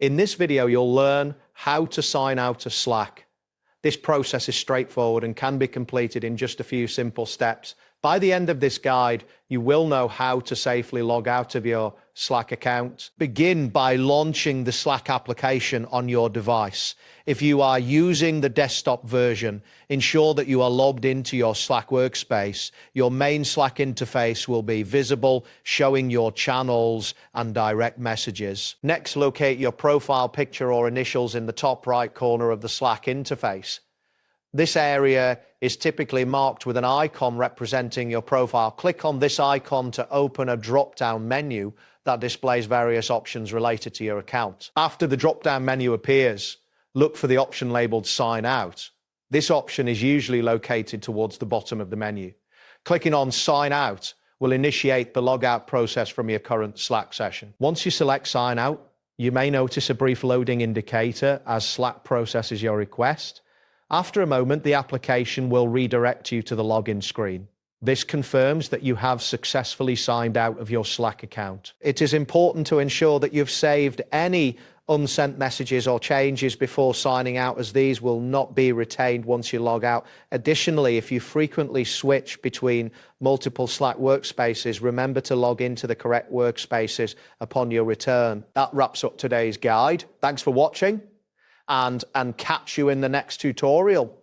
In this video, you'll learn how to sign out of Slack. This process is straightforward and can be completed in just a few simple steps. By the end of this guide, you will know how to safely log out of your Slack account. Begin by launching the Slack application on your device. If you are using the desktop version, ensure that you are logged into your Slack workspace. Your main Slack interface will be visible, showing your channels and direct messages. Next, locate your profile picture or initials in the top right corner of the Slack interface. This area is typically marked with an icon representing your profile. Click on this icon to open a drop-down menu that displays various options related to your account. After the drop-down menu appears, look for the option labeled Sign Out. This option is usually located towards the bottom of the menu. Clicking on Sign Out will initiate the logout process from your current Slack session. Once you select Sign Out, you may notice a brief loading indicator as Slack processes your request. After a moment, the application will redirect you to the login screen. This confirms that you have successfully signed out of your Slack account. It is important to ensure that you've saved any unsent messages or changes before signing out, as these will not be retained once you log out. Additionally, if you frequently switch between multiple Slack workspaces, remember to log into the correct workspaces upon your return. That wraps up today's guide. Thanks for watching. And catch you in the next tutorial.